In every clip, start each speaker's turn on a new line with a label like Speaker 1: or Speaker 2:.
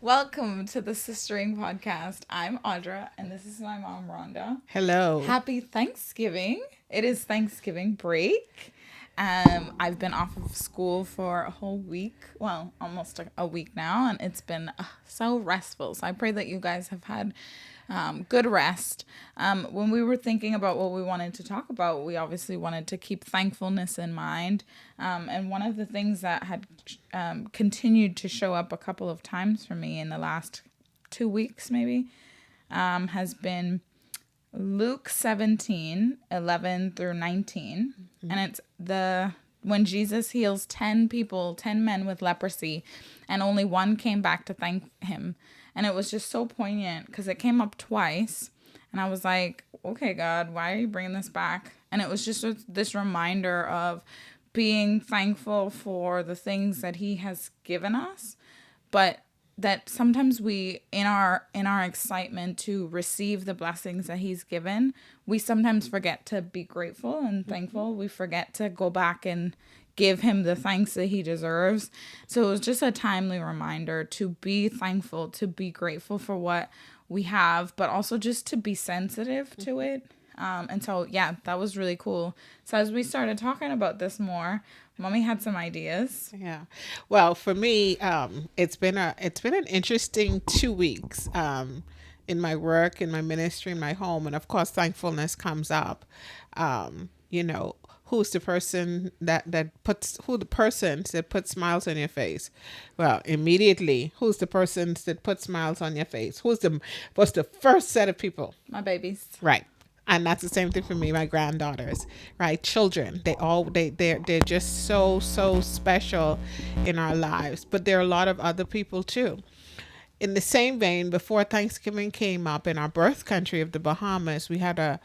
Speaker 1: Welcome to the Sistering Podcast. I'm Audra, and this is my mom, Rhonda.
Speaker 2: Hello.
Speaker 1: Happy Thanksgiving. It is Thanksgiving break. I've been off of school for a whole week, well, almost a week now, and it's been so restful. So I pray that you guys have had good rest. When we were thinking about what we wanted to talk about, we obviously wanted to keep thankfulness in mind. And one of the things that had continued to show up a couple of times for me in the last 2 weeks, maybe, has been Luke 17:11 through 19. And it's when Jesus heals 10 people, 10 men with leprosy, and only one came back to thank him. And it was just so poignant because it came up twice. And I was like, okay, God, why are you bringing this back? And it was just this reminder of being thankful for the things that he has given us, but that sometimes we in our excitement to receive the blessings that he's given, we sometimes forget to be grateful and thankful. We forget to go back and give him the thanks that he deserves. So it was just a timely reminder to be thankful, to be grateful for what we have, but also just to be sensitive to it. And so, yeah, that was really cool. So as we started talking about this more, Mommy had some ideas.
Speaker 2: Yeah. Well, for me, it's been an interesting 2 weeks in my work, in my ministry, in my home, and of course, thankfulness comes up. You know, who's the person that puts who the persons that put smiles on your face? Well, immediately, who's the persons that put smiles on your face? What's the first set of people?
Speaker 1: My babies.
Speaker 2: Right. And that's the same thing for me, my granddaughters, right? Children, they're just so special in our lives. But there are a lot of other people too. In the same vein, before Thanksgiving came up in our birth country of the Bahamas, we had a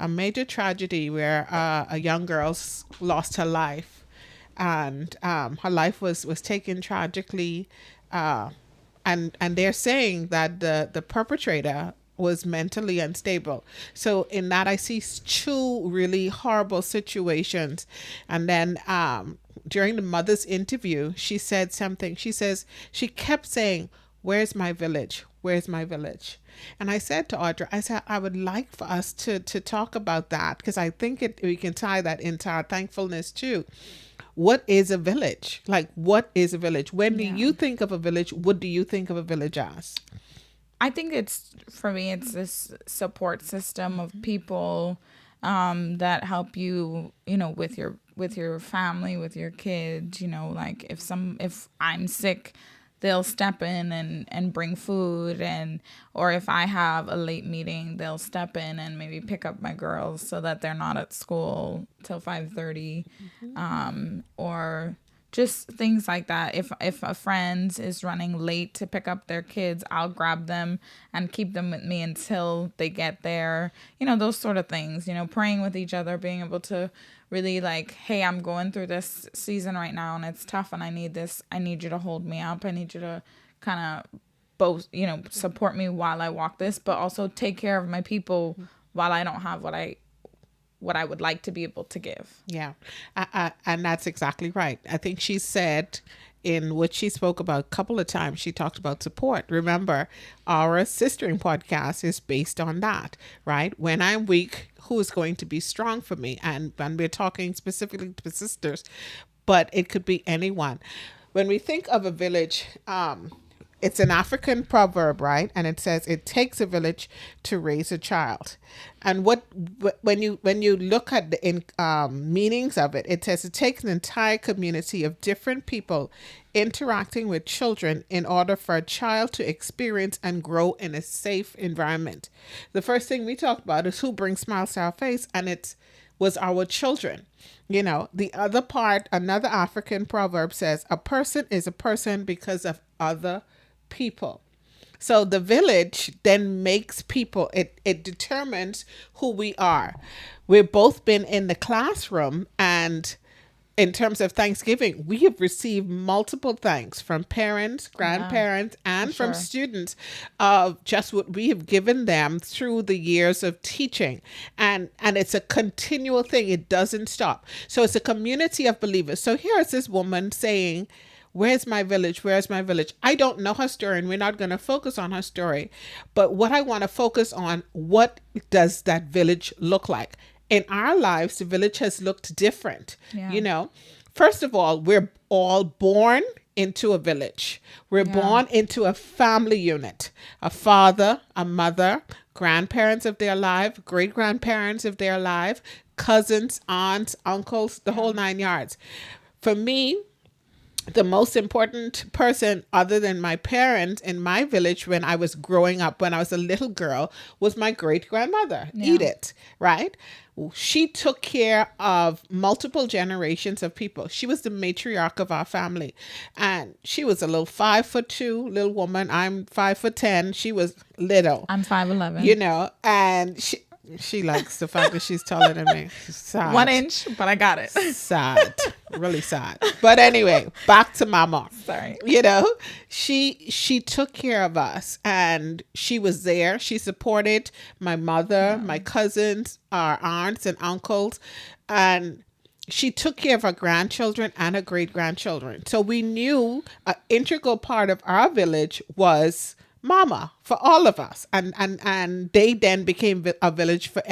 Speaker 2: major tragedy where a young girl lost her life, and her life was taken tragically. And they're saying that the perpetrator was mentally unstable. So in that, I see two really horrible situations. And then during the mother's interview, she said something. She says she kept saying, "Where's my village? Where's my village?" And I said to Audra, I said, I would like for us to talk about that, because I think we can tie that into our thankfulness too. What is a village? Like, what is a village? When do
Speaker 1: Yeah.
Speaker 2: you think of a village? What do you think of a village as?
Speaker 1: I think for me, it's this support system of people that help you, with your family, with your kids, like if I'm sick, they'll step in and bring food, or if I have a late meeting, they'll step in and maybe pick up my girls so that they're not at school till 5:30, or just things like that. If a friend is running late to pick up their kids, I'll grab them and keep them with me until they get there. Those sort of things. Praying with each other, being able to really like, hey, I'm going through this season right now and it's tough and I need this. I need you to hold me up. I need you to kind of both, support me while I walk this, but also take care of my people while I don't have what I would like to be able to give.
Speaker 2: Yeah, and that's exactly right. I think she said in what she spoke about a couple of times, she talked about support. Remember, our sistering podcast is based on that, right? When I'm weak, who is going to be strong for me? And we're talking specifically to sisters, but it could be anyone. When we think of a village, it's an African proverb, right? And it says it takes a village to raise a child. And when you look at the meanings of it, it says it takes an entire community of different people interacting with children in order for a child to experience and grow in a safe environment. The first thing we talked about is who brings smiles to our face, and it was our children. The other part, another African proverb says, a person is a person because of other people. So the village then makes people, it determines who we are. We've both been in the classroom, and in terms of Thanksgiving, we have received multiple thanks from parents, grandparents, and from
Speaker 1: sure.
Speaker 2: students of just what we have given them through the years of teaching. And it's a continual thing. It doesn't stop. So it's a community of believers. So here is this woman saying, Where's my village? Where's my village? I don't know her story, and we're not going to focus on her story. But what I want to focus on, what does that village look like? In our lives, the village has looked different.
Speaker 1: Yeah.
Speaker 2: You know, first of all, we're all born into a village. We're born into a family unit, a father, a mother, grandparents if they're alive, great grandparents if they're alive, cousins, aunts, uncles, the whole 9 yards. For me, the most important person other than my parents in my village when I was growing up, when I was a little girl, was my great grandmother, Edith, right? She took care of multiple generations of people. She was the matriarch of our family. And she was a little 5'2" little woman. I'm 5'10". She was little.
Speaker 1: I'm 5'11".
Speaker 2: You know, and she likes the fact that she's taller than me. Sad.
Speaker 1: 1 inch, but I got it.
Speaker 2: Sad. Really sad. But anyway, back to Mama.
Speaker 1: Sorry.
Speaker 2: You know, she took care of us, and she was there. She supported my mother, my cousins, our aunts and uncles, and she took care of her grandchildren and her great grandchildren. So we knew an integral part of our village was Mama for all of us, and they then became a village for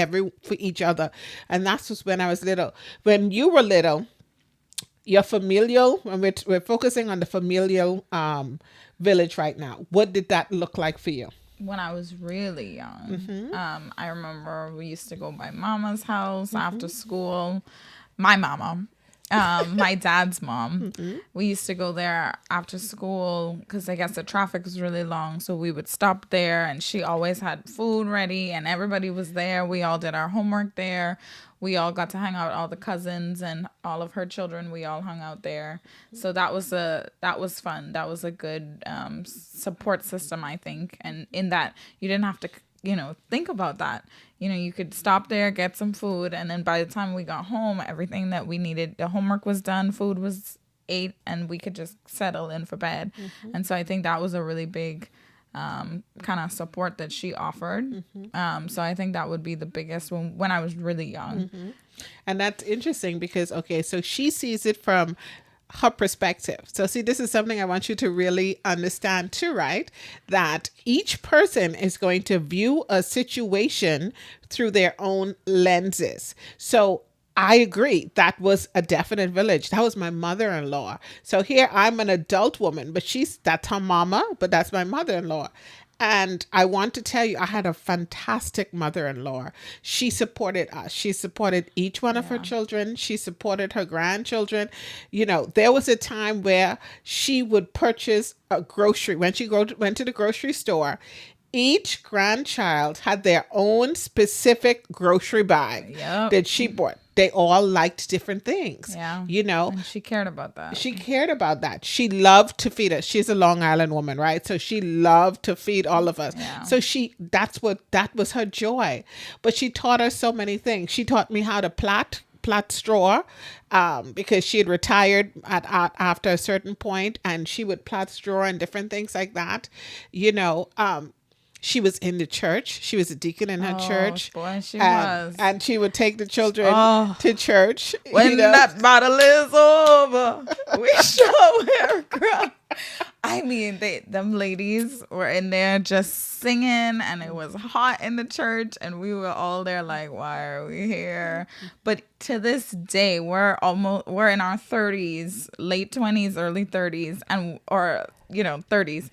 Speaker 2: each other. And that's just when I was little. When you were little, your familial, when we're focusing on the familial village right now, what did that look like for you?
Speaker 1: When I was really young, I remember we used to go by Mama's house after school. My mama. My dad's mom. We used to go there after school because I guess the traffic was really long. So we would stop there, and she always had food ready, and everybody was there. We all did our homework there. We all got to hang out, all the cousins and all of her children. We all hung out there. So that was fun. That was a good support system, I think. And in that, you didn't have to, think about that. You could stop there, get some food, and then by the time we got home, everything that we needed, the homework was done, food was ate, and we could just settle in for bed. And so I think that was a really big kind of support that she offered. So I think that would be the biggest when I was really young.
Speaker 2: And that's interesting because, okay, so she sees it from her perspective. So see, this is something I want you to really understand too, right? That each person is going to view a situation through their own lenses. So I agree. That was a definite village. That was my mother-in-law. So here I'm an adult woman, but that's her mama, but that's my mother-in-law. And I want to tell you, I had a fantastic mother-in-law. She supported us. She supported each one of her children. She supported her grandchildren. There was a time where she would purchase a grocery. When she went to the grocery store, each grandchild had their own specific grocery bag that she bought. They all liked different things.
Speaker 1: Yeah. And she cared about that.
Speaker 2: She cared about that. She loved to feed us. She's a Long Island woman, right? So she loved to feed all of us. Yeah. So that was her joy. But she taught us so many things. She taught me how to plait straw because she had retired after a certain point, and she would plait straw and different things like that. She was in the church. She was a deacon in her church.
Speaker 1: Boy, she was.
Speaker 2: And she would take the children to church.
Speaker 1: When that battle is over, we shall wear a crown. I mean, them ladies were in there just singing, and it was hot in the church, and we were all there like, why are we here? But to this day, we're in our 30s, late 20s, early 30s, or 30s,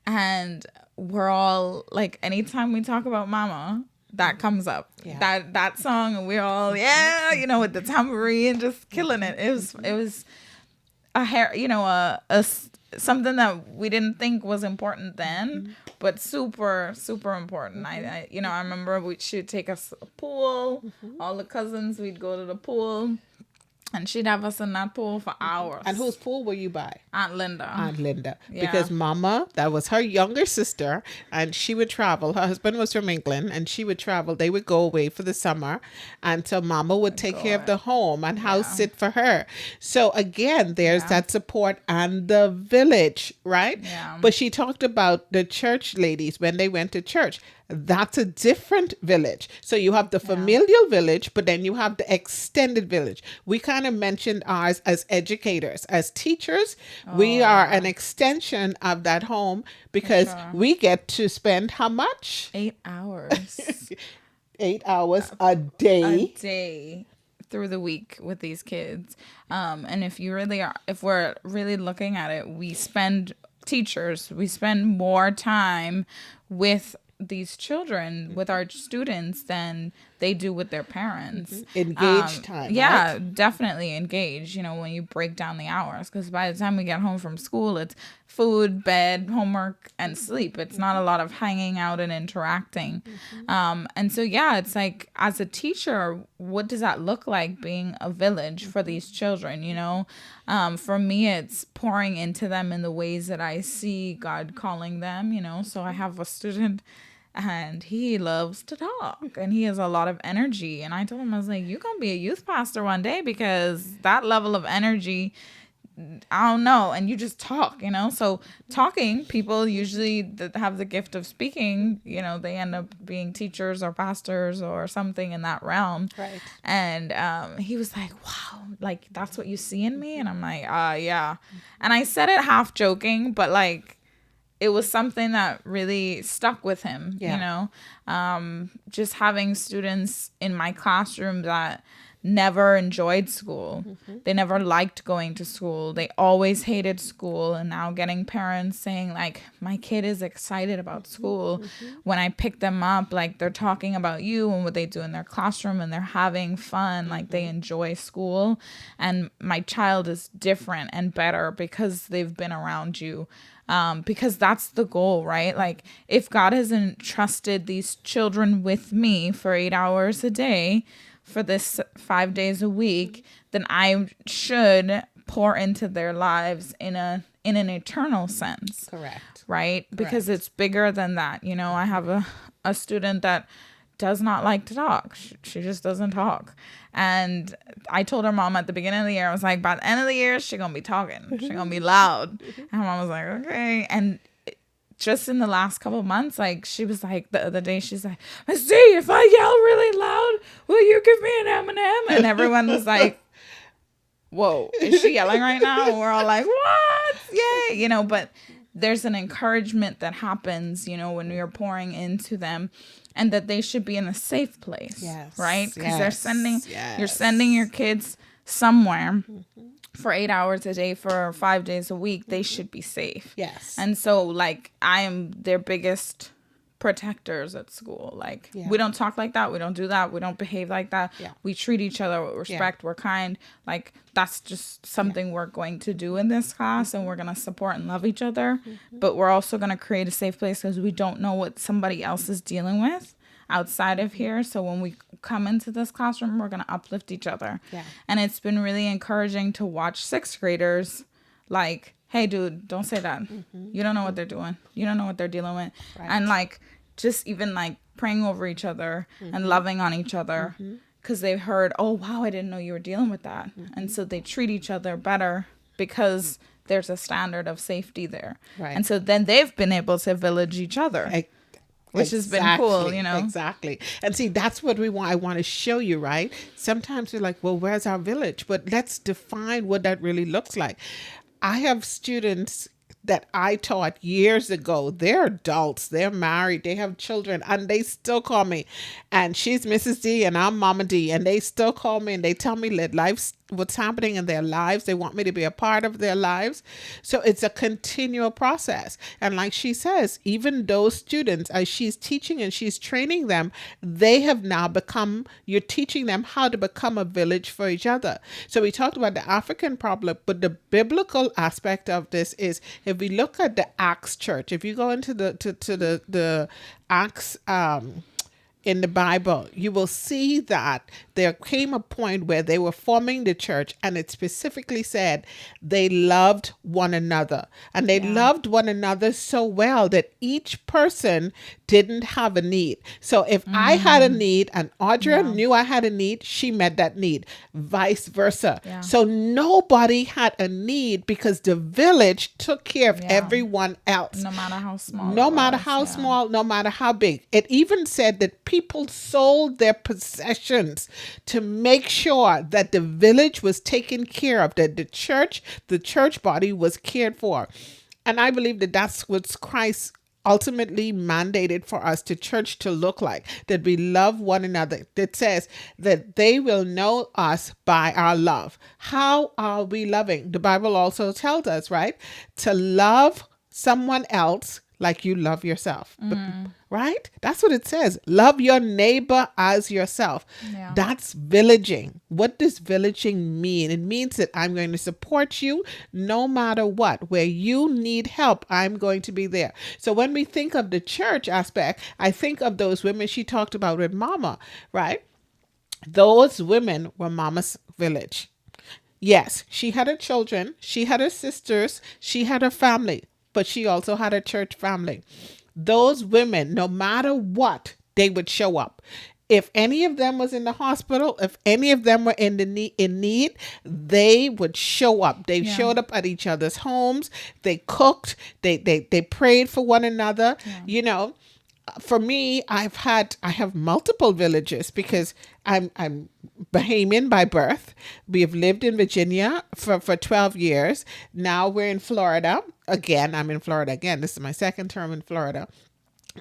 Speaker 1: and we're all like, anytime we talk about Mama, that comes up. Yeah. That song, and we're all with the tambourine, just killing it. It was something that we didn't think was important then, but super, super important. I remember she'd take us to the pool. All the cousins, we'd go to the pool, and she'd have us in that pool for hours.
Speaker 2: And whose pool were you by?
Speaker 1: Aunt Linda.
Speaker 2: Yeah. Because Mama, that was her younger sister, and she would travel. Her husband was from England, and she would travel. They would go away for the summer, and so Mama would take care of the home and house sit for her. So again, there's that support and the village, right?
Speaker 1: Yeah.
Speaker 2: But she talked about the church ladies when they went to church. That's a different village. So you have the familial village, but then you have the extended village. We can't kind of mentioned ours as educators, as teachers. We
Speaker 1: Oh,
Speaker 2: are
Speaker 1: yeah,
Speaker 2: an extension of that home
Speaker 1: for
Speaker 2: because
Speaker 1: sure.
Speaker 2: we get to spend how much?
Speaker 1: 8 hours
Speaker 2: 8 hours a
Speaker 1: a
Speaker 2: day.
Speaker 1: day through the week with these kids. And if we're really looking at it, we spend more time with these children, with our students, than they do with their parents.
Speaker 2: Engage time, right?
Speaker 1: Yeah, definitely engage, when you break down the hours. Because by the time we get home from school, it's food, bed, homework, and sleep. It's not a lot of hanging out and interacting. And so, yeah, it's like, as a teacher, what does that look like, being a village for these children, For me, it's pouring into them in the ways that I see God calling them, So I have a student, and he loves to talk, and he has a lot of energy. And I told him, I was like, you're going to be a youth pastor one day, because that level of energy, I don't know. And you just talk, So talking, people usually that have the gift of speaking, they end up being teachers or pastors or something in that realm.
Speaker 2: Right.
Speaker 1: And he was like, wow, like, that's what you see in me? And I'm like, yeah. And I said it half joking, but like, it was something that really stuck with him,
Speaker 2: Yeah.
Speaker 1: Just having students in my classroom that never enjoyed school. They never liked going to school. They always hated school. And now getting parents saying, like, my kid is excited about school. When I pick them up, like, they're talking about you and what they do in their classroom, and they're having fun. Like, they enjoy school. And my child is different and better because they've been around you. Because that's the goal, right? Like, if God has entrusted these children with me for 8 hours a day, for this 5 days a week, then I should pour into their lives in an eternal sense.
Speaker 2: Correct.
Speaker 1: Right? Because
Speaker 2: Correct.
Speaker 1: it's bigger than that. I have a student that does not like to talk. She just doesn't talk. And I told her mom at the beginning of the year, I was like, by the end of the year, she's going to be talking. She's going to be loud. And her mom was like, okay. And just in the last couple of months, like, she was like, the other day, she's like, Miss D, if I yell really loud, will you give me an M&M? And everyone was like, whoa, is she yelling right now? And we're all like, what? Yay. But there's an encouragement that happens, when you're pouring into them, and that they should be in a safe place.
Speaker 2: Yes.
Speaker 1: Right? Because
Speaker 2: Yes.
Speaker 1: you're sending your kids somewhere for 8 hours a day for 5 days a week. They should be safe.
Speaker 2: Yes.
Speaker 1: And so, like, I am their biggest protectors at school. Like, we don't talk like that. We don't do that. We don't behave like that.
Speaker 2: Yeah.
Speaker 1: We treat each other with respect. We're kind. Like, that's just something we're going to do in this class, and we're going to support and love each other. But we're also going to create a safe place, because we don't know what somebody else is dealing with outside of here. So when we come into this classroom, we're going to uplift each other.
Speaker 2: Yeah.
Speaker 1: And it's been really encouraging to watch sixth graders, like, hey, dude, don't say that. You don't know what they're doing. You don't know what they're dealing with.
Speaker 2: Right.
Speaker 1: And, like, just even, like, praying over each other and loving on each other, because they've heard, oh, wow, I didn't know you were dealing with that. And so they treat each other better because there's a standard of safety there.
Speaker 2: Right.
Speaker 1: And so then they've been able to village each other. Which has been cool,
Speaker 2: Exactly. And see, that's what I want to show you, right? Sometimes we're like, well, where's our village? But let's define what that really looks like. I have students that I taught years ago. They're adults, they're married, they have children, and they still call me. And she's Mrs. D and I'm Mama D. And they still call me and they tell me what's happening in their lives. They want me to be a part of their lives. So it's a continual process. And like she says, even those students, as she's teaching and she's training them, they have now you're teaching them how to become a village for each other. So we talked about the African problem, but the biblical aspect of this is, if we look at the Acts church, if you go into the Acts in the Bible, you will see that there came a point where they were forming the church, and it specifically said they loved one another. And they loved one another so well that each person didn't have a need. So if I had a need and Audra knew I had a need, she met that need, vice versa.
Speaker 1: Yeah.
Speaker 2: So nobody had a need because the village took care of everyone else.
Speaker 1: No matter how small.
Speaker 2: No matter how small, no matter how big. It even said that people sold their possessions to make sure that the village was taken care of, that the church body was cared for. And I believe that that's what Christ ultimately mandated for us, the church, to look like, that we love one another. That says that they will know us by our love. How are we loving? The Bible also tells us, right, to love someone else like you love yourself. Right? That's what it says. Love your neighbor as yourself.
Speaker 1: Yeah.
Speaker 2: That's villaging. What does villaging mean? It means that I'm going to support you no matter what. Where you need help, I'm going to be there. So when we think of the church aspect, I think of those women she talked about with Mama, right? Those women were Mama's village. Yes, she had her children, she had her sisters, she had her family, but she also had a church family. Those women, no matter what, they would show up. If any of them was in the hospital, if any of them were in need, they would show up. They showed up at each other's homes. They cooked. They prayed for one another. You know, for me, I have multiple villages because I'm Bahamian by birth. We have lived in Virginia for 12 years. Now we're in Florida. Again, I'm in Florida again. This is my second term in Florida.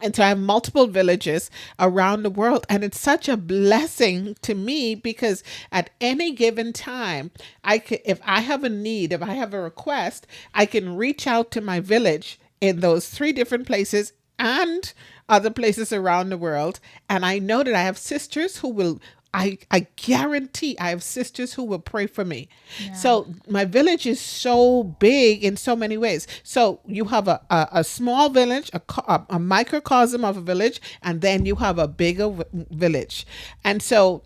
Speaker 2: And so I have multiple villages around the world. And it's such a blessing to me because at any given time, if I have a need, if I have a request, I can reach out to my village in those 3 different places and other places around the world. And I know that I have sisters who will, I guarantee I have sisters who will pray for me. Yeah. So my village is so big in so many ways. So you have a small village, a microcosm of a village, and then you have a bigger village. And so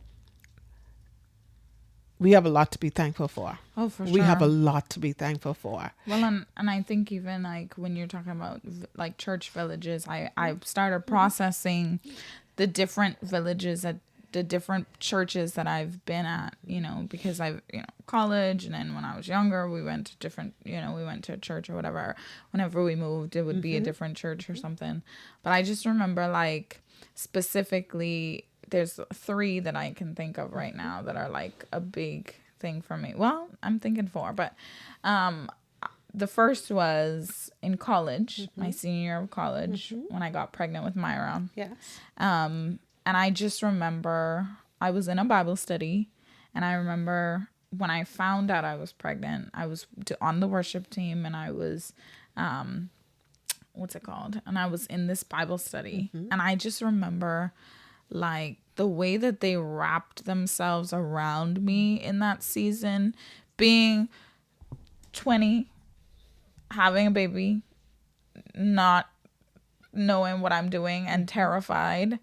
Speaker 2: we have a lot to be thankful for.
Speaker 1: Oh, for sure.
Speaker 2: We have a lot to be thankful for.
Speaker 1: Well, and I think even like when you're talking about like church villages, I started processing the different villages at the different churches that I've been at, you know, because I've, you know, college, and then when I was younger, we went to different, you know, we went to a church or whatever. Whenever we moved, it would be a different church or something. But I just remember like specifically, there's 3 that I can think of right now that are like a big thing for me. Well, I'm thinking 4, but the first was in college, my senior year of college, when I got pregnant with Myra.
Speaker 2: Yes.
Speaker 1: And I just remember I was in a Bible study, and I remember when I found out I was pregnant, I was on the worship team, and I was, what's it called? And I was in this Bible study, and I just remember like the way that they wrapped themselves around me in that season, being 20, having a baby, not knowing what I'm doing and terrified.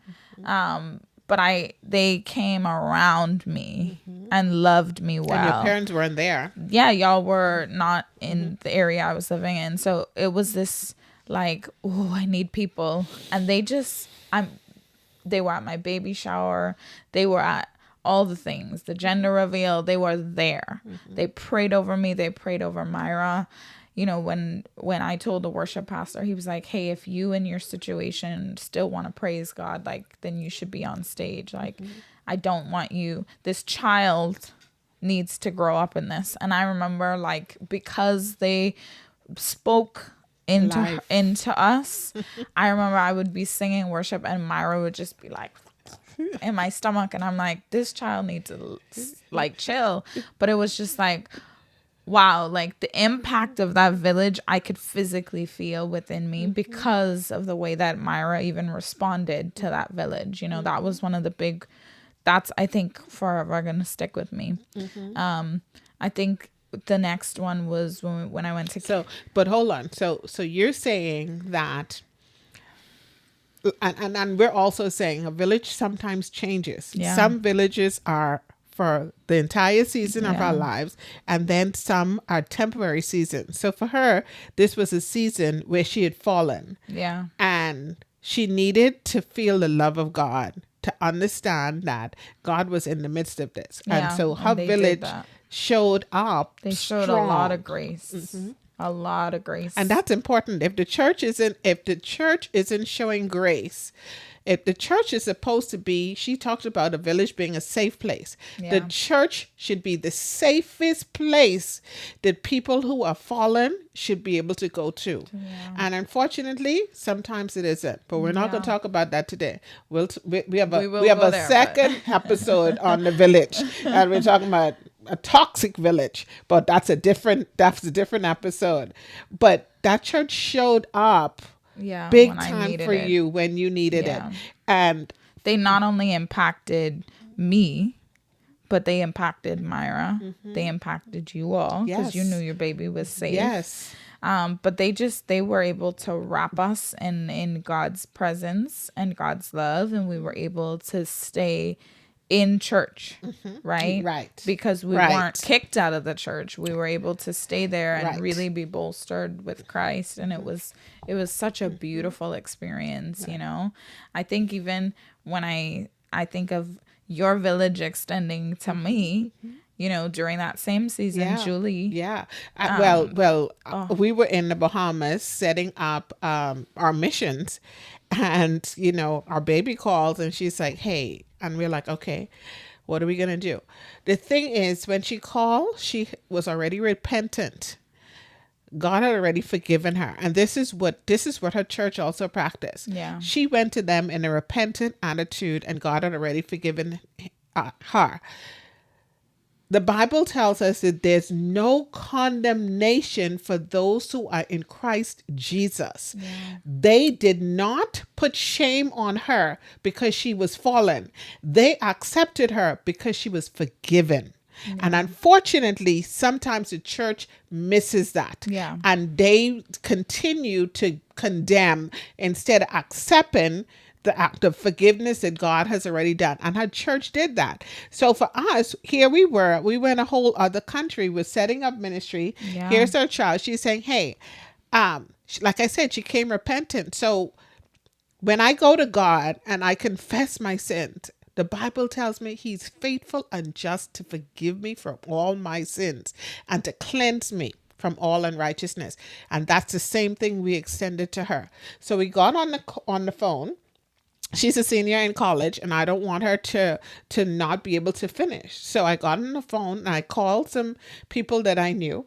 Speaker 1: But they came around me and loved me well.
Speaker 2: And your parents weren't there.
Speaker 1: Yeah, y'all were not in the area I was living in. So it was this like, oh, I need people. And they were at my baby shower. They were at all the things, the gender reveal. They were there. They prayed over me. They prayed over Myra. You know, when I told the worship pastor, he was like, hey, if you in your situation still want to praise God, like, then you should be on stage. Like, I don't want you, this child needs to grow up in this. And I remember like, because they spoke into us, I remember I would be singing worship and Myra would just be like in my stomach. And I'm like, this child needs to like chill. But it was just like, wow, like the impact of that village, I could physically feel within me because of the way that Myra even responded to that village. You know, that was one of the big, that's, I think, forever going to stick with me. I think the next one was when I went to...
Speaker 2: So, but hold on. So you're saying that, and we're also saying a village sometimes changes.
Speaker 1: Yeah.
Speaker 2: Some villages are for the entire season of our lives, and then some are temporary seasons. So for her, this was a season where she had fallen.
Speaker 1: Yeah.
Speaker 2: And she needed to feel the love of God, to understand that God was in the midst of this.
Speaker 1: Yeah,
Speaker 2: and so her village showed up.
Speaker 1: They showed
Speaker 2: strong.
Speaker 1: a lot of grace. A lot of grace.
Speaker 2: And that's important. If the church isn't showing grace, if the church is supposed to be, she talked about a village being a safe place. The
Speaker 1: Yeah.
Speaker 2: church should be the safest place that people who are fallen should be able to go to.
Speaker 1: Yeah.
Speaker 2: And unfortunately, sometimes it isn't. But we're not going to
Speaker 1: Yeah.
Speaker 2: talk about that today. We have
Speaker 1: We will
Speaker 2: we have
Speaker 1: go
Speaker 2: a
Speaker 1: there,
Speaker 2: second episode on the village, and we're talking about a toxic village. But that's a different episode. But that church showed up
Speaker 1: Yeah.
Speaker 2: big
Speaker 1: when I
Speaker 2: time
Speaker 1: needed
Speaker 2: for
Speaker 1: it.
Speaker 2: you when you needed
Speaker 1: Yeah.
Speaker 2: it. And
Speaker 1: They not only impacted me, but they impacted Myra. They impacted you all because you
Speaker 2: Yes.
Speaker 1: knew your baby was safe.
Speaker 2: yes,
Speaker 1: But they were able to wrap us in God's presence and God's love, and we were able to stay in church, right?
Speaker 2: Right.
Speaker 1: Because we
Speaker 2: Right.
Speaker 1: weren't kicked out of the church. We were able to stay there and
Speaker 2: Right.
Speaker 1: really be bolstered with Christ, and it was such a beautiful experience, you know. I think even when I think of your village extending to me, you know, during that same season,
Speaker 2: Yeah.
Speaker 1: Julie.
Speaker 2: Yeah.
Speaker 1: Oh.
Speaker 2: We were in the Bahamas setting up our missions, and our baby calls, and she's like, "Hey," and we're like, "Okay, what are we gonna do?" The thing is, when she called, she was already repentant. God had already forgiven her, and this is what her church also practiced.
Speaker 1: Yeah.
Speaker 2: She went to them in a repentant attitude, and God had already forgiven her. The Bible tells us that there's no condemnation for those who are in Christ Jesus.
Speaker 1: Yeah.
Speaker 2: They did not put shame on her because she was fallen. They accepted her because she was forgiven. And unfortunately, sometimes the church misses that.
Speaker 1: Yeah.
Speaker 2: And they continue to condemn instead of accepting the act of forgiveness that God has already done. And her church did that. So for us, here we were in a whole other country. We're setting up ministry.
Speaker 1: Yeah.
Speaker 2: Here's our child. She's saying, hey, like I said, she came repentant. So when I go to God and I confess my sins, the Bible tells me he's faithful and just to forgive me from all my sins and to cleanse me from all unrighteousness. And that's the same thing we extended to her. So we got on the phone. She's a senior in college, and I don't want her to not be able to finish. So I got on the phone and I called some people that I knew.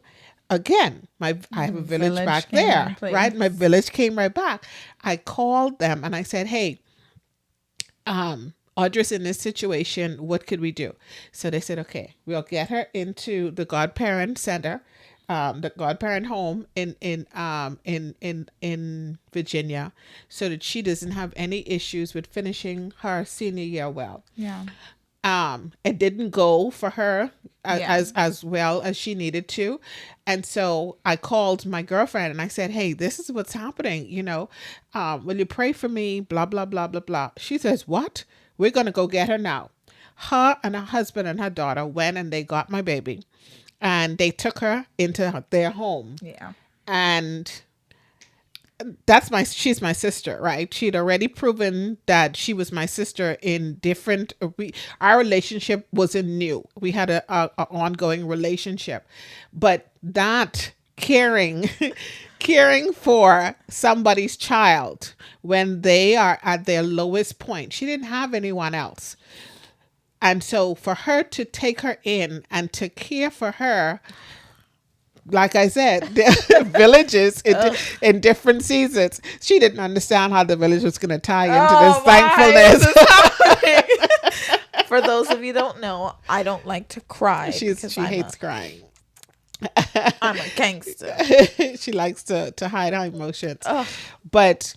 Speaker 2: Again, I have a village back
Speaker 1: came
Speaker 2: there,
Speaker 1: in place.
Speaker 2: right? My village came right back. I called them and I said, hey, Audra's in this situation. What could we do? So they said, okay, we'll get her into the godparent center, the godparent home in Virginia, so that she doesn't have any issues with finishing her senior year well.
Speaker 1: Yeah.
Speaker 2: It didn't go for her
Speaker 1: Yeah.
Speaker 2: as well as she needed to. And so I called my girlfriend and I said, hey, this is what's happening. Will you pray for me? Blah, blah, blah, blah, blah. She says, what? We're going to go get her now. Her and her husband and her daughter went and they got my baby and they took her into their home.
Speaker 1: Yeah.
Speaker 2: And she's my sister, right? She'd already proven that she was my sister in different, our relationship wasn't new. We had a ongoing relationship, but that caring for somebody's child when they are at their lowest point, she didn't have anyone else. And so for her to take her in and to care for her, like I said, the villages in different seasons. She didn't understand how the village was going to tie into this thankfulness.
Speaker 1: This is happening? For those of you who don't know, I don't like to cry.
Speaker 2: She hates crying.
Speaker 1: I'm a gangster.
Speaker 2: She likes to hide her emotions.
Speaker 1: Ugh.
Speaker 2: But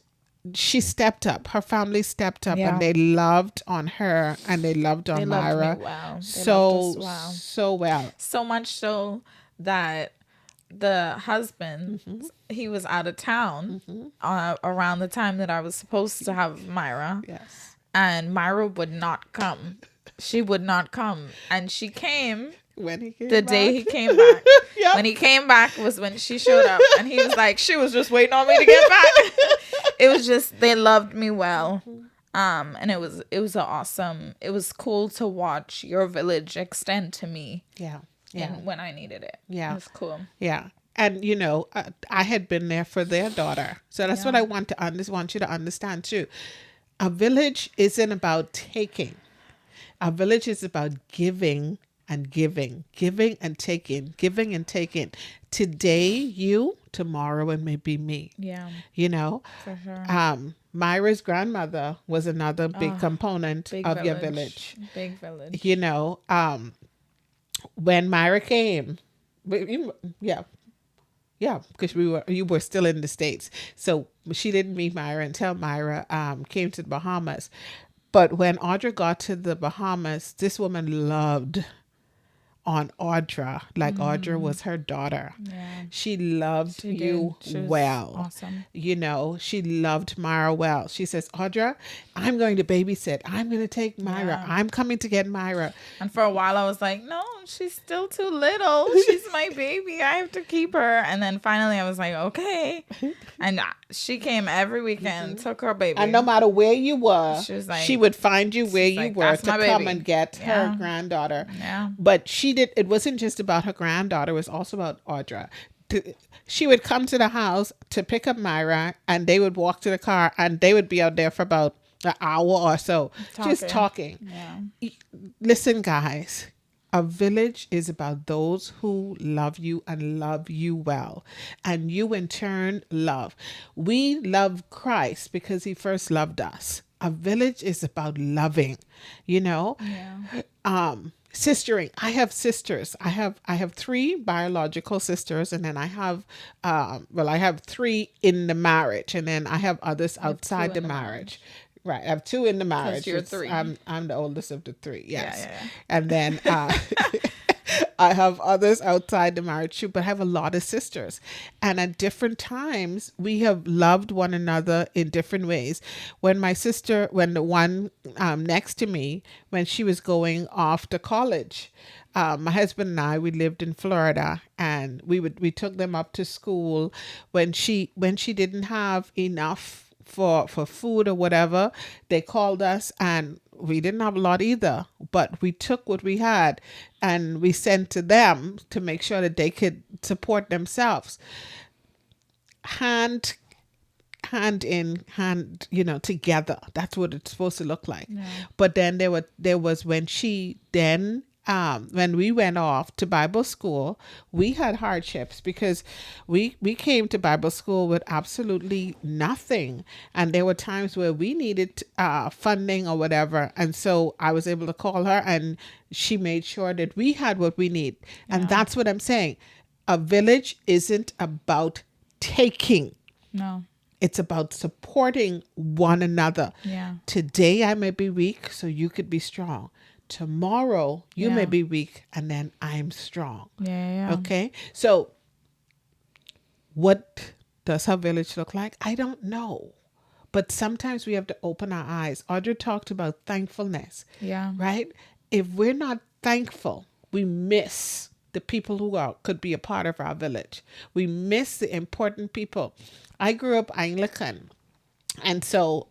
Speaker 2: she stepped up. Her family stepped up,
Speaker 1: Yeah.
Speaker 2: and they loved on her and they loved on
Speaker 1: They loved
Speaker 2: Myra.
Speaker 1: me well. They
Speaker 2: So
Speaker 1: loved us well.
Speaker 2: so well.
Speaker 1: So much so that the husband, he was out of town around the time that I was supposed to have Myra.
Speaker 2: Yes.
Speaker 1: And Myra would not come. She would not come. And she came
Speaker 2: When he came
Speaker 1: the
Speaker 2: back.
Speaker 1: day he came back.
Speaker 2: Yep.
Speaker 1: When he came back was when she showed up. And he was like, she was just waiting on me to get back. It was just, they loved me well. And it was it was cool to watch your village extend to me.
Speaker 2: Yeah. Yeah.
Speaker 1: And when I needed it.
Speaker 2: Yeah.
Speaker 1: It was cool.
Speaker 2: Yeah. And I had been there for their daughter, so that's what
Speaker 1: Yeah.
Speaker 2: I want you to understand too. A village isn't about taking. A village is about giving and giving, giving and taking, giving and taking. Today you, tomorrow it may be me.
Speaker 1: Yeah.
Speaker 2: You know,
Speaker 1: For sure.
Speaker 2: Myra's grandmother was another big
Speaker 1: Oh,
Speaker 2: component
Speaker 1: big
Speaker 2: of your
Speaker 1: village.
Speaker 2: village.
Speaker 1: Big
Speaker 2: You
Speaker 1: village.
Speaker 2: know, when Myra came, yeah, yeah, because you were still in the States. So she didn't meet Myra until Myra came to the Bahamas. But when Audra got to the Bahamas, this woman loved on Audra like Audra was her daughter.
Speaker 1: Yeah.
Speaker 2: She loved
Speaker 1: She did.
Speaker 2: you
Speaker 1: She was
Speaker 2: well.
Speaker 1: awesome.
Speaker 2: She loved Myra well. She says, Audra, I'm going to babysit. I'm going to take Myra.
Speaker 1: Yeah.
Speaker 2: I'm coming to get Myra.
Speaker 1: And for a while, I was like, no, she's still too little. She's my baby. I have to keep her. And then finally, I was like, okay. And she came every weekend, took her baby.
Speaker 2: And no matter where you were,
Speaker 1: She was like-
Speaker 2: she would find you where
Speaker 1: she's
Speaker 2: you
Speaker 1: like,
Speaker 2: were
Speaker 1: "That's
Speaker 2: to
Speaker 1: my
Speaker 2: come
Speaker 1: baby."
Speaker 2: and get her
Speaker 1: Yeah.
Speaker 2: granddaughter.
Speaker 1: Yeah.
Speaker 2: But it wasn't just about her granddaughter, it was also about Audra. She would come to the house to pick up Myra, and they would walk to the car, and they would be out there for about an hour or so, just talking.
Speaker 1: Yeah.
Speaker 2: Listen, guys, a village is about those who love you and love you well, and you in turn love. We love Christ because he first loved us. A village is about loving,
Speaker 1: Yeah.
Speaker 2: Sistering. I have sisters. I have three biological sisters, and then I have I have three in the marriage, and then I have others outside the
Speaker 1: in the
Speaker 2: marriage. Right, I have two in the marriage.
Speaker 1: you're
Speaker 2: It's-
Speaker 1: three.
Speaker 2: I'm the oldest of the three. Yes,
Speaker 1: yeah.
Speaker 2: and then I have others outside the marriage too, but I have a lot of sisters. And at different times, we have loved one another in different ways. When the one next to me, when she was going off to college, my husband and I, we lived in Florida, and we took them up to school when she didn't have enough for food or whatever. They called us, and we didn't have a lot either, but we took what we had and we sent to them to make sure that they could support themselves. Hand in hand, together. That's what it's supposed to look like.
Speaker 1: Yeah.
Speaker 2: But then there was when when we went off to Bible school, we had hardships because we came to Bible school with absolutely nothing, and there were times where we needed funding or whatever, and so I was able to call her, and she made sure that we had what we need, and that's what I'm saying. A village isn't about taking.
Speaker 1: No.
Speaker 2: It's about supporting one another.
Speaker 1: Yeah.
Speaker 2: Today I may be weak, so you could be strong. Tomorrow you may
Speaker 1: Yeah.
Speaker 2: be weak, and then I'm strong.
Speaker 1: Yeah.
Speaker 2: Okay? So what does her village look like? I don't know. But sometimes we have to open our eyes. Audrey talked about thankfulness,
Speaker 1: Yeah.
Speaker 2: right? If we're not thankful, we miss the people who could be a part of our village. We miss the important people. I grew up Anglican, and so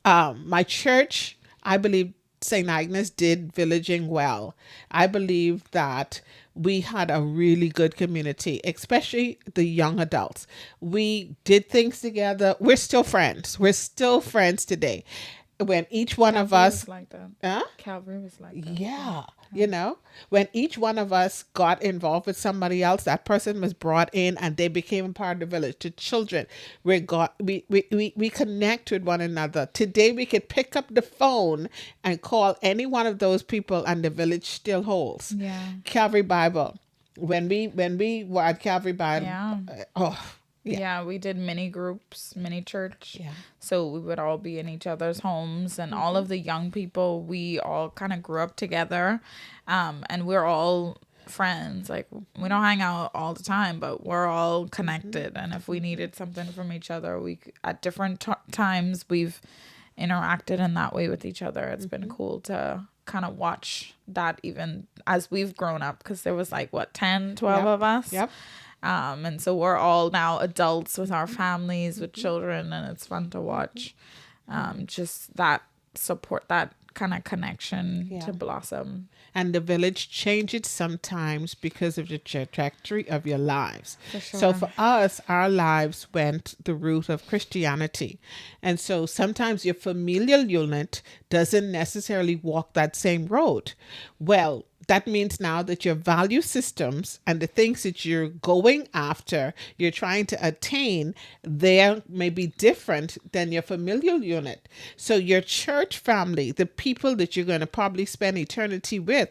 Speaker 2: my church, I believe St. Agnes did villaging well. I believe that we had a really good community, especially the young adults. We did things together. We're still friends. We're still friends today. When each one of
Speaker 1: Calvary
Speaker 2: us,
Speaker 1: was like that.
Speaker 2: huh?
Speaker 1: Calvary was like that.
Speaker 2: Yeah, when each one of us got involved with somebody else, that person was brought in and they became a part of the village. The children, we connect with one another. Today we could pick up the phone and call any one of those people, and the village still holds.
Speaker 1: Yeah.
Speaker 2: Calvary Bible. When we were at Calvary Bible,
Speaker 1: Yeah.
Speaker 2: oh
Speaker 1: Yeah, we did mini groups, mini church.
Speaker 2: Yeah.
Speaker 1: So we would all be in each other's homes, and all of the young people, we all kind of grew up together. And we're all friends. Like, we don't hang out all the time, but we're all connected. And if we needed something from each other, at different times, we've interacted in that way with each other. It's been cool to kind of watch that even as we've grown up, because there was 10, 12
Speaker 2: Yep.
Speaker 1: of us.
Speaker 2: Yep.
Speaker 1: And so we're all now adults with our families, with children, and it's fun to watch. Just that support, that kind of connection
Speaker 2: Yeah.
Speaker 1: to blossom.
Speaker 2: And the village changes sometimes because of the trajectory of your lives.
Speaker 1: For
Speaker 2: So
Speaker 1: sure.
Speaker 2: for us, our lives went the route of Christianity. And so sometimes your familial unit doesn't necessarily walk that same road. Well, that means now that your value systems and the things that you're going after, you're trying to attain, they may be different than your familial unit. So your church family, the people that you're going to probably spend eternity with,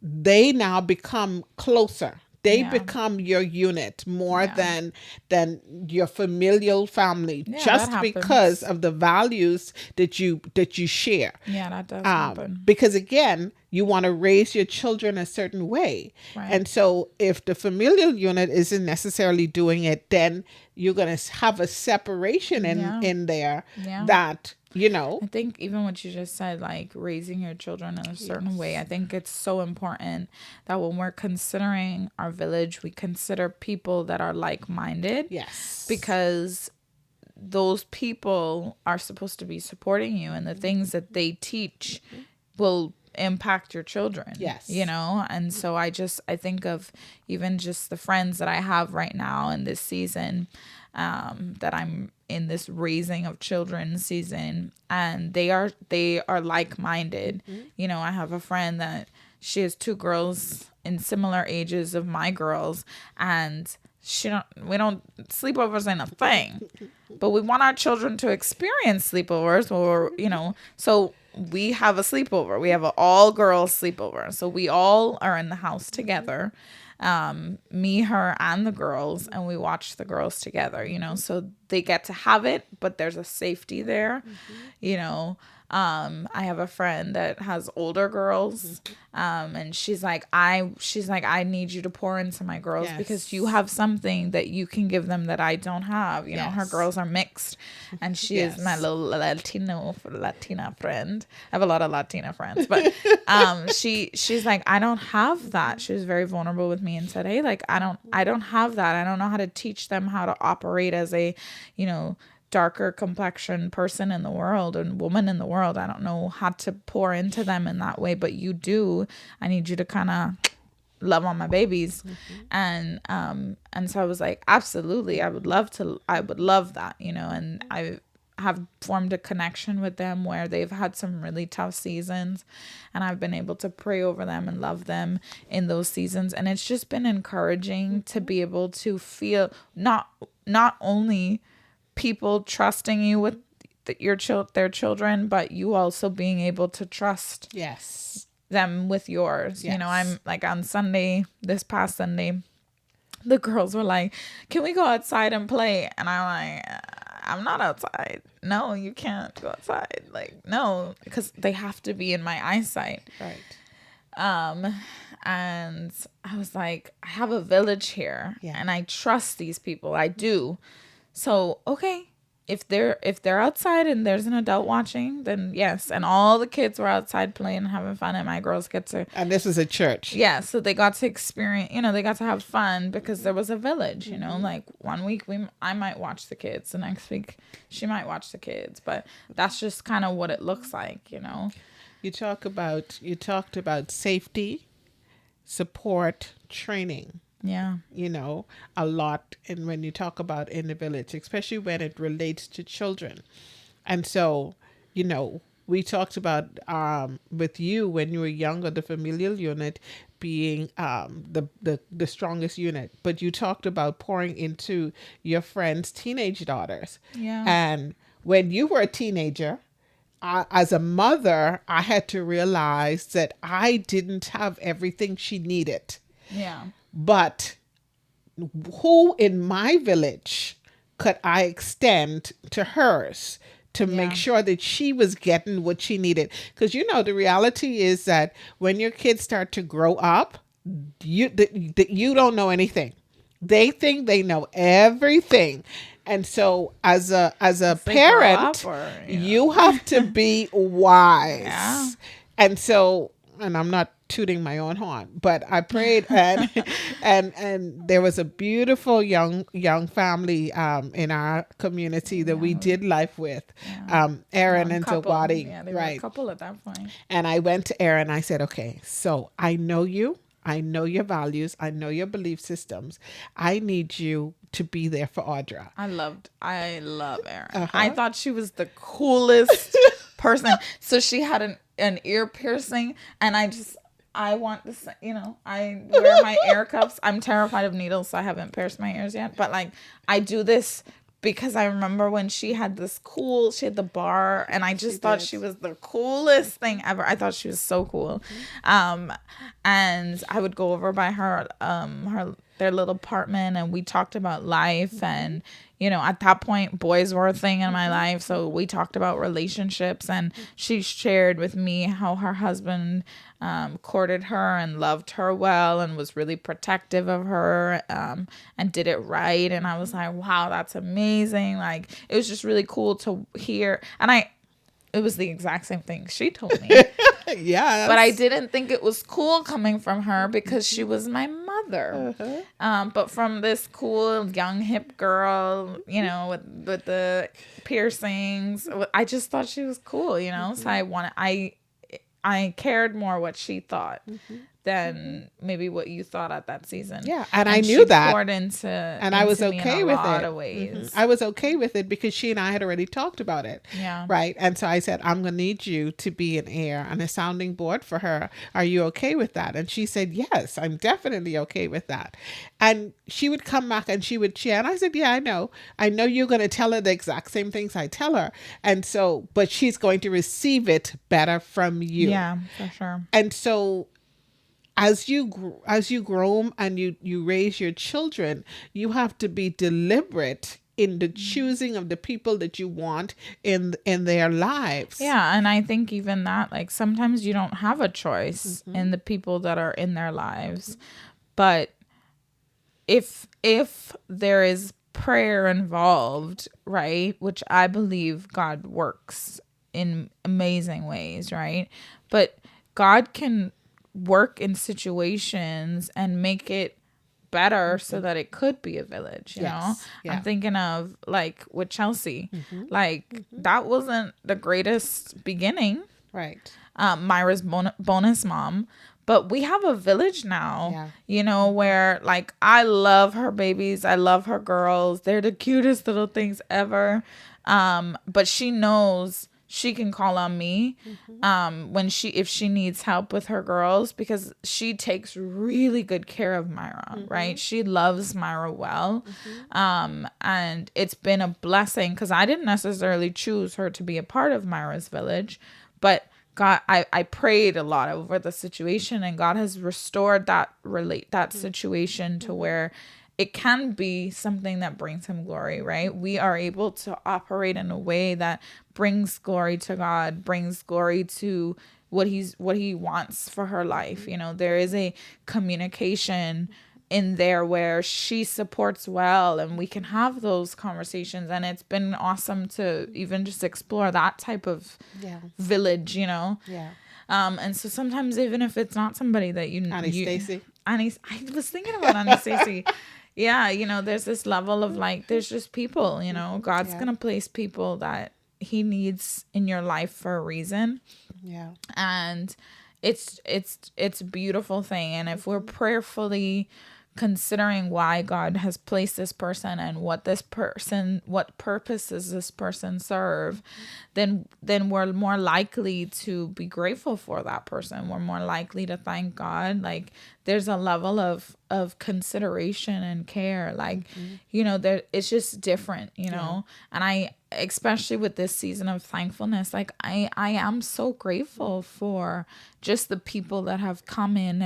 Speaker 2: they now become closer. They
Speaker 1: Yeah.
Speaker 2: become your unit more
Speaker 1: Yeah.
Speaker 2: than your familial family,
Speaker 1: Yeah, that
Speaker 2: just because
Speaker 1: happens.
Speaker 2: of the values that you share.
Speaker 1: Yeah, that does happen.
Speaker 2: Because again, you want to raise your children a certain way.
Speaker 1: Right.
Speaker 2: And so if the familial unit isn't necessarily doing it, then you're going to have a separation
Speaker 1: Yeah.
Speaker 2: in there
Speaker 1: Yeah.
Speaker 2: that,
Speaker 1: I think even what you just said, like raising your children in a certain way, I think it's so important that when we're considering our village, we consider people that are like-minded.
Speaker 2: yes.
Speaker 1: Because those people are supposed to be supporting you, and the things that they teach will impact your children.
Speaker 2: Yes.
Speaker 1: And so I think of even just the friends that I have right now in this season, that I'm in this raising of children season, and they are like-minded. I have a friend that she has two girls in similar ages of my girls, and we don't sleepovers ain't a thing, but we want our children to experience sleepovers, or so we have a sleepover. We have an all girls sleepover, so we all are in the house together, me, her, and the girls, and we watch the girls together, so they get to have it, but there's a safety there. I have a friend that has older girls, and she's like, I need you to pour into my girls,
Speaker 2: Yes.
Speaker 1: because you have something that you can give them that I don't have. Her
Speaker 2: Yes.
Speaker 1: girls are mixed, and she
Speaker 2: Yes.
Speaker 1: is my little Latina friend. I have a lot of Latina friends, but she's like, I don't have that. She was very vulnerable with me and said, hey, like, I don't have that. I don't know how to teach them how to operate as a, darker complexion person in the world and woman in the world. I don't know how to pour into them in that way, but you do. I need you to kind of love on my babies. And so I was like, absolutely, I would love that, and I have formed a connection with them where they've had some really tough seasons, and I've been able to pray over them and love them in those seasons. And it's just been encouraging to be able to feel not only people trusting you with their children, but you also being able to trust
Speaker 2: Yes.
Speaker 1: them with yours.
Speaker 2: Yes.
Speaker 1: I'm like, on Sunday, this past Sunday, the girls were like, can we go outside and play? And I'm like, I'm not outside. No, you can't go outside. Like, no, because they have to be in my eyesight.
Speaker 2: Right.
Speaker 1: And I was like, I have a village here,
Speaker 2: Yeah.
Speaker 1: and I trust these people. I do. So, okay, if they're outside and there's an adult watching, then yes. And all the kids were outside playing and having fun, and my girls get to.
Speaker 2: And this was a church.
Speaker 1: Yeah, so they got to experience, they got to have fun because there was a village, like one week I might watch the kids, the next week she might watch the kids, but that's just kind of what it looks like.
Speaker 2: You talked about safety, support, training.
Speaker 1: Yeah.
Speaker 2: A lot. And when you talk about in the village, especially when it relates to children. And so, we talked about with you when you were younger, the familial unit being the strongest unit. But you talked about pouring into your friends' teenage daughters.
Speaker 1: Yeah.
Speaker 2: And when you were a teenager, as a mother, I had to realize that I didn't have everything she needed.
Speaker 1: Yeah.
Speaker 2: But who in my village could I extend to hers to make sure that she was getting what she needed? Because, the reality is that when your kids start to grow up, you don't know anything. They think they know everything. And so as a parent, you have to be wise.
Speaker 1: Yeah.
Speaker 2: And so and I'm not tooting my own horn, but I prayed, and and there was a beautiful young family in our community that we
Speaker 1: Young,
Speaker 2: did life with,
Speaker 1: yeah,
Speaker 2: Aaron
Speaker 1: young
Speaker 2: and
Speaker 1: couple.
Speaker 2: Zawadi,
Speaker 1: Yeah, they were a
Speaker 2: right?
Speaker 1: couple at that point.
Speaker 2: And I went to Aaron. I said, okay, so I know you. I know your values. I know your belief systems. I need you to be there for Audra.
Speaker 1: I love Erin. I
Speaker 2: Uh-huh.
Speaker 1: thought she was the coolest person. So she had an ear piercing, and I want this, I wear my ear cuffs. I'm terrified of needles, so I haven't pierced my ears yet. But like, I do this because I remember when she had she had the bar, and I
Speaker 2: She
Speaker 1: just thought
Speaker 2: did.
Speaker 1: she was the coolest thing ever. I thought she was so cool. Um, and I would go over by their little apartment, and we talked about life. And at that point, boys were a thing in my life, so we talked about relationships. And she shared with me how her husband courted her and loved her well and was really protective of her, and did it right. And I was like, wow, that's amazing. Like, it was just really cool to hear. And it was the exact same thing she told me.
Speaker 2: Yes.
Speaker 1: But I didn't think it was cool coming from her because she was my mother. But from this cool young hip girl, with the piercings, I just thought she was cool, So I cared more what she thought than maybe what you thought at that season.
Speaker 2: Yeah, and I
Speaker 1: she
Speaker 2: knew that.
Speaker 1: poured
Speaker 2: And I was
Speaker 1: into me
Speaker 2: okay
Speaker 1: in a
Speaker 2: with
Speaker 1: lot
Speaker 2: it.
Speaker 1: of ways.
Speaker 2: I was okay with it because she and I had already talked about it.
Speaker 1: Yeah.
Speaker 2: Right. And so I said, I'm going to need you to be an ear and a sounding board for her. Are you okay with that? And she said, yes, I'm definitely okay with that. And she would come back and she would share. And I said, yeah, I know. I know you're going to tell her the exact same things I tell her. And so, but she's going to receive it better from you.
Speaker 1: Yeah, for sure.
Speaker 2: And so as you grow and you raise your children, you have to be deliberate in the choosing of the people that you want in their lives.
Speaker 1: Yeah, and I think even that, like, sometimes you don't have a choice in the people that are in their lives. But if there is prayer involved, right, which I believe God works in amazing ways, right? But God can work in situations and make it better so that it could be a village, you know?
Speaker 2: Yeah.
Speaker 1: I'm thinking of, like, with Chelsea. Like, that wasn't the greatest beginning.
Speaker 2: Right.
Speaker 1: Myra's bonus mom. But we have a village now,
Speaker 2: Yeah.
Speaker 1: Where, like, I love her babies. I love her girls. They're the cutest little things ever. But she knows she can call on me if she needs help with her girls, because she takes really good care of Myra, right? She loves Myra well. And it's been a blessing because I didn't necessarily choose her to be a part of Myra's village, but God, I prayed a lot over the situation, and God has restored that situation to where it can be something that brings him glory, right? We are able to operate in a way that brings glory to God, brings glory to what he wants for her life. There is a communication in there where she supports well, and we can have those conversations, and it's been awesome to even just explore that type of village,
Speaker 2: Yeah.
Speaker 1: And so sometimes, even if it's not somebody that
Speaker 2: Stacy.
Speaker 1: I was thinking about Annie Stacy. Yeah, there's this level of, like, there's just people, God's gonna place people that he needs in your life for a reason.
Speaker 2: Yeah.
Speaker 1: And it's a beautiful thing. And if we're prayerfully considering why God has placed this person and what purpose does this person serve, then we're more likely to be grateful for that person. We're more likely to thank God. Like, there's a level of consideration and care. Like, it's just different, And I, especially with this season of thankfulness, like, I am so grateful for just the people that have come in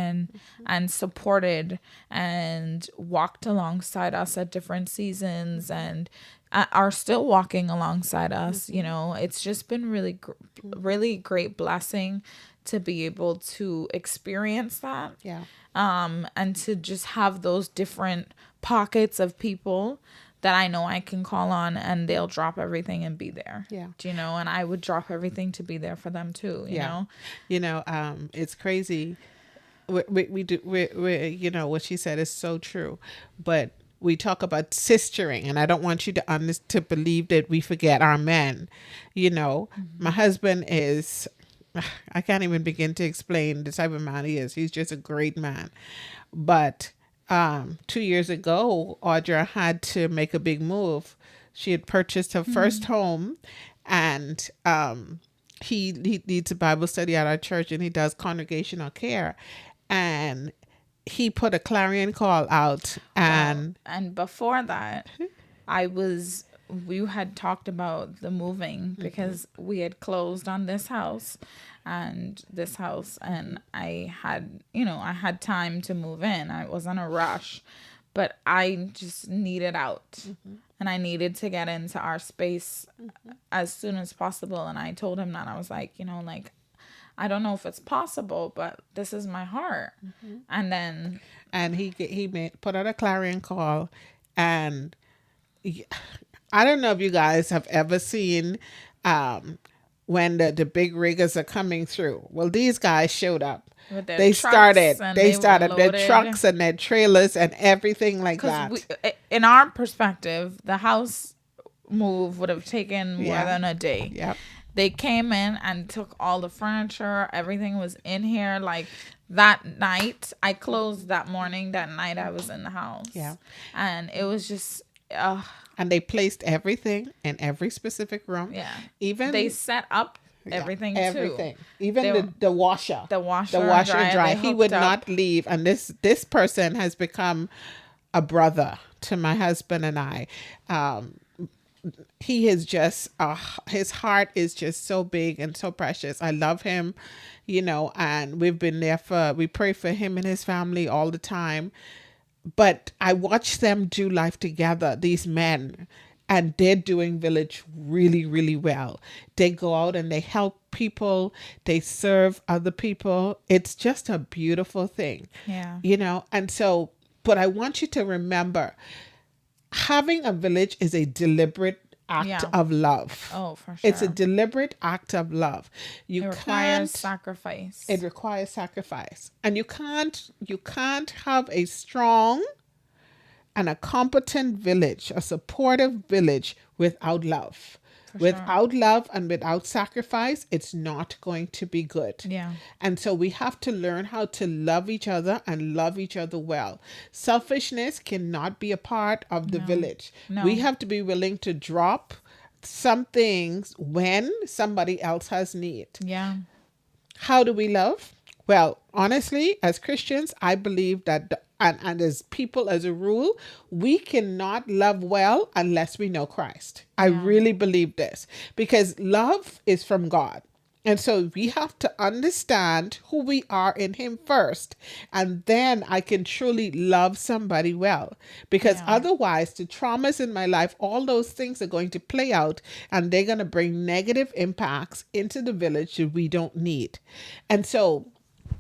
Speaker 1: and supported and walked alongside us at different seasons and are still walking alongside us. It's just been really great blessing to be able to experience that.
Speaker 2: Yeah.
Speaker 1: And to just have those different pockets of people that I know I can call on, and they'll drop everything and be there.
Speaker 2: Yeah.
Speaker 1: Do you know? And I would drop everything to be there for them too, you
Speaker 2: Yeah.
Speaker 1: know?
Speaker 2: It's crazy. We do, what she said is so true. But we talk about sistering, and I don't want you to believe that we forget our men. My husband is, I can't even begin to explain the type of man he is. He's just a great man. But 2 years ago, Audra had to make a big move. She had purchased her first home, and he leads a Bible study at our church, and he does congregational care. And he put a clarion call out, and
Speaker 1: And before that, we had talked about the moving because we had closed on this house and I had time to move in. I wasn't a rush, but I just needed out. And I needed to get into our space as soon as possible. And I told him that. I was like, I don't know if it's possible, but this is my heart. And then
Speaker 2: he put out a clarion call, and I don't know if you guys have ever seen when the big riggers are coming through. Well, these guys showed up.
Speaker 1: with their
Speaker 2: They
Speaker 1: trucks
Speaker 2: started
Speaker 1: and
Speaker 2: they
Speaker 1: they were
Speaker 2: started their
Speaker 1: loaded.
Speaker 2: trucks and their trailers and everything like that.
Speaker 1: Because in our perspective, the house move would have taken more
Speaker 2: Yeah.
Speaker 1: than a day.
Speaker 2: Yep.
Speaker 1: They came in and took all the furniture. Everything was in here. Like that night, I closed that morning. That night, I was in the house.
Speaker 2: Yeah.
Speaker 1: And it was just,
Speaker 2: And they placed everything in every specific room.
Speaker 1: yeah.
Speaker 2: Even
Speaker 1: They set up
Speaker 2: yeah,
Speaker 1: everything
Speaker 2: everything.
Speaker 1: too.
Speaker 2: Even
Speaker 1: They-
Speaker 2: the washer.
Speaker 1: The washer,
Speaker 2: The washer
Speaker 1: and
Speaker 2: and dryer.
Speaker 1: they
Speaker 2: He would
Speaker 1: hooked up.
Speaker 2: not leave. And this person has become a brother to my husband and I. He is just his heart is just so big and so precious. I love him, and we've been there we pray for him and his family all the time. But I watch them do life together, these men, and they're doing village really, really well. They go out and they help people, they serve other people. It's just a beautiful thing.
Speaker 1: Yeah.
Speaker 2: And so, but I want you to remember, having a village is a deliberate act
Speaker 1: Yeah.
Speaker 2: of love.
Speaker 1: Oh, for sure.
Speaker 2: It's a deliberate act of love.
Speaker 1: It requires sacrifice.
Speaker 2: It requires sacrifice. And you can't have a strong and a competent village, a supportive village without love. Without love and without sacrifice, it's not going to be good.
Speaker 1: Yeah.
Speaker 2: And so we have to learn how to love each other and love each other well. Selfishness cannot be a part of the village.
Speaker 1: No.
Speaker 2: We have to be willing to drop some things when somebody else has need.
Speaker 1: Yeah.
Speaker 2: How do we love? Well, honestly, as Christians, I believe that, and as people as a rule, we cannot love well unless we know Christ. I really believe this because love is from God. And so we have to understand who we are in Him first. And then I can truly love somebody well. Because otherwise, the traumas in my life, all those things are going to play out and they're going to bring negative impacts into the village that we don't need. And so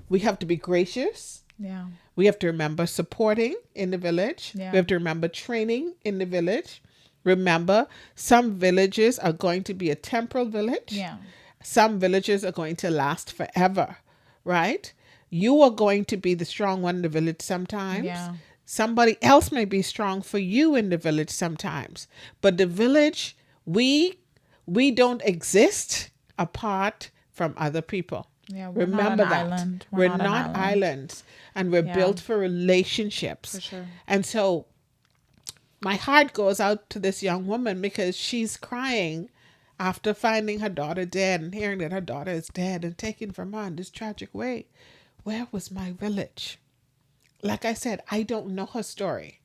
Speaker 2: we have to be gracious.
Speaker 1: Yeah.
Speaker 2: We have to remember supporting in the village.
Speaker 1: Yeah.
Speaker 2: We have to remember training in the village. Remember, some villages are going to be a temporal village.
Speaker 1: Yeah.
Speaker 2: Some villages are going to last forever, right? You are going to be the strong one in the village sometimes.
Speaker 1: Yeah.
Speaker 2: Somebody else may be strong for you in the village sometimes. But the village, we don't exist apart from other people.
Speaker 1: Yeah, we're
Speaker 2: Remember
Speaker 1: not an
Speaker 2: that.
Speaker 1: island.
Speaker 2: We're not islands, and we're built for relationships.
Speaker 1: For sure.
Speaker 2: And so my heart goes out to this young woman because she's crying after finding her daughter dead and hearing that her daughter is dead and taken from her in this tragic way. Where was my village? Like I said, I don't know her story.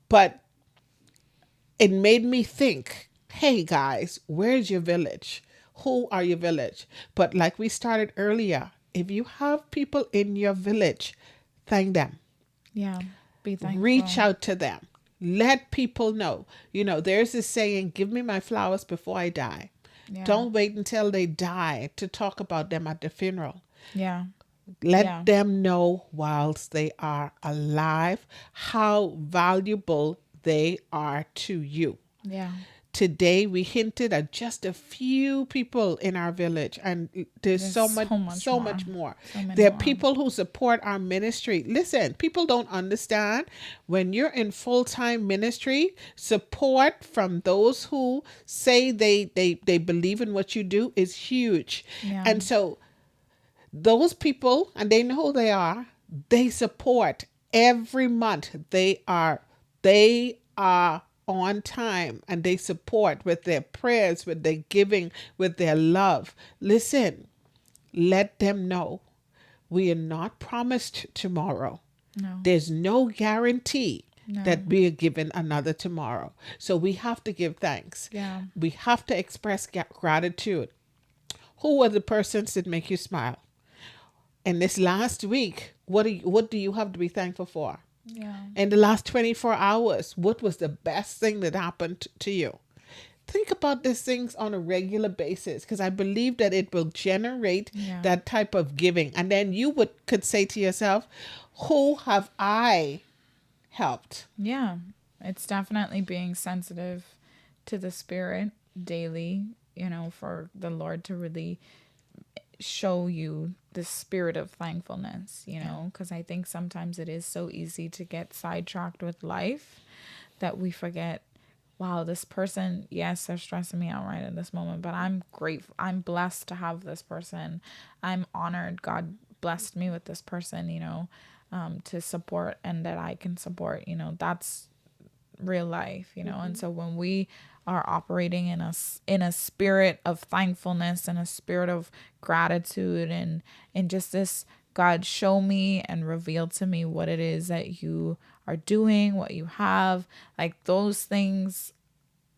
Speaker 2: But it made me think, hey guys, where's your village? Who are your village? But like we started earlier, if you have people in your village, thank them.
Speaker 1: Yeah. Be thankful.
Speaker 2: Reach out to them. Let people know. There's this saying, give me my flowers before I die.
Speaker 1: Yeah.
Speaker 2: Don't wait until they die to talk about them at the funeral.
Speaker 1: Yeah.
Speaker 2: Let
Speaker 1: Yeah.
Speaker 2: them know whilst they are alive how valuable they are to you.
Speaker 1: Yeah.
Speaker 2: Today we hinted at just a few people in our village, and there's
Speaker 1: There's so much
Speaker 2: so
Speaker 1: more.
Speaker 2: much more.
Speaker 1: So many
Speaker 2: There are
Speaker 1: more.
Speaker 2: people who support our ministry. Listen, people don't understand, when you're in full-time ministry, support from those who say they believe in what you do is huge.
Speaker 1: Yeah.
Speaker 2: And so those people, and they know who they are, they support every month. They are on time, and they support with their prayers, with their giving, with their love. Listen, let them know we are not promised tomorrow.
Speaker 1: No.
Speaker 2: There's no guarantee
Speaker 1: No.
Speaker 2: that we are given another tomorrow. So we have to give thanks.
Speaker 1: Yeah.
Speaker 2: We have to express gratitude. Who were the persons that make you smile? In this last week, what do you have to be thankful for?
Speaker 1: Yeah.
Speaker 2: In the last 24 hours, what was the best thing that happened to you? Think about these things on a regular basis, because I believe that it will generate
Speaker 1: Yeah.
Speaker 2: that type of giving. And then you could say to yourself, who have I helped?
Speaker 1: Yeah. It's definitely being sensitive to the spirit daily, for the Lord to really show you the spirit of thankfulness, because I think sometimes it is so easy to get sidetracked with life that we forget, wow, this person, yes, they're stressing me out right at this moment, but I'm grateful. I'm blessed to have this person. I'm honored. God blessed me with this person, to support, and that I can support, that's real life, and so when we are operating in a spirit of thankfulness and a spirit of gratitude, and just this, God, show me and reveal to me what it is that you are doing, what you have, like those things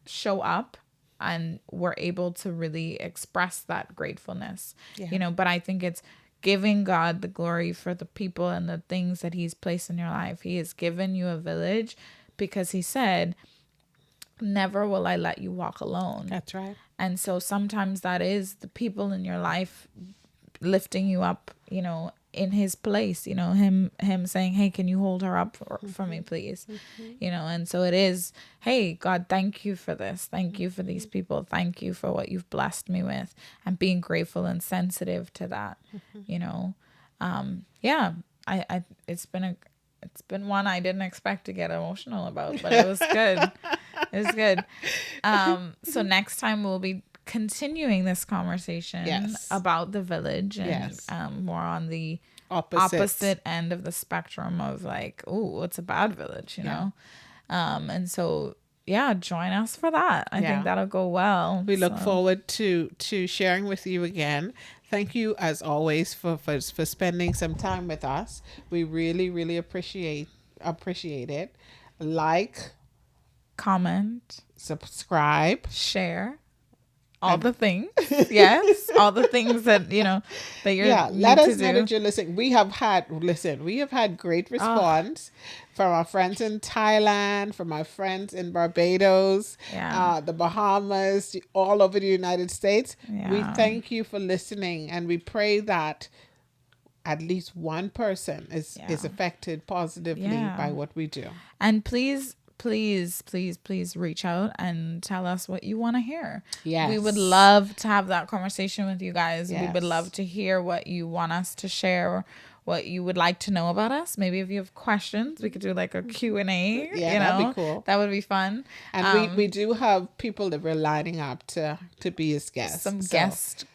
Speaker 1: show up, and we're able to really express that gratefulness.
Speaker 2: Yeah.
Speaker 1: But I think it's giving God the glory for the people and the things that he's placed in your life. He has given you a village because he said, never will I let you walk alone.
Speaker 2: That's right.
Speaker 1: And so sometimes that is the people in your life lifting you up, in his place, him saying, hey, can you hold her up for me, please? And so it is, hey, God, thank you for this. Thank you for these people. Thank you for what you've blessed me with, and being grateful and sensitive to that, yeah, I it's been one I didn't expect to get emotional about, but it was good. It was good. So next time we'll be continuing this conversation
Speaker 2: Yes.
Speaker 1: about the village, and
Speaker 2: Yes.
Speaker 1: More on the
Speaker 2: Opposites.
Speaker 1: opposite end of the spectrum of like, oh, what's a bad village, and so yeah, join us for that. I
Speaker 2: Yeah.
Speaker 1: think that'll go well.
Speaker 2: We look
Speaker 1: So,
Speaker 2: forward to sharing with you again. Thank you, as always, for spending some time with us. We really, really appreciate it. Like,
Speaker 1: comment,
Speaker 2: subscribe.
Speaker 1: share, all the things. Yes, all the things that that you're
Speaker 2: Yeah,
Speaker 1: need
Speaker 2: let
Speaker 1: to
Speaker 2: us know
Speaker 1: do.
Speaker 2: that you're listening. We have had great response from our friends in Thailand, from our friends in Barbados,
Speaker 1: Yeah.
Speaker 2: the Bahamas, all over the United States. We
Speaker 1: Yeah.
Speaker 2: thank you for listening, and we pray that at least one person is
Speaker 1: Yeah.
Speaker 2: affected positively
Speaker 1: Yeah.
Speaker 2: by what we do.
Speaker 1: And please, please, please, please reach out and tell us what you want to hear.
Speaker 2: Yes.
Speaker 1: We would love to have that conversation with you guys. We would
Speaker 2: Yes.
Speaker 1: love to hear what you want us to share, what you would like to know about us. Maybe if you have questions, we could do like a Q&A.
Speaker 2: Yeah, that'd be cool.
Speaker 1: That would be fun.
Speaker 2: And we do have people that we're lining up to be his guests.
Speaker 1: Some
Speaker 2: So
Speaker 1: guest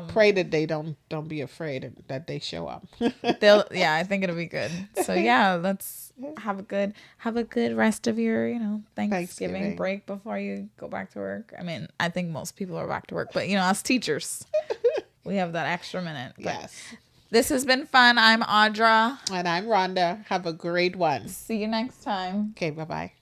Speaker 2: pray that they don't be afraid and that they show up.
Speaker 1: I think it'll be good. So yeah, let's have a good rest of your Thanksgiving
Speaker 2: Thanksgiving.
Speaker 1: break before you go back to work. I mean, I think most people are back to work, but us teachers, we have that extra minute. But
Speaker 2: Yes.
Speaker 1: this has been fun. I'm Audra.
Speaker 2: And I'm Rhonda. Have a great one.
Speaker 1: See you next time.
Speaker 2: Okay, bye-bye.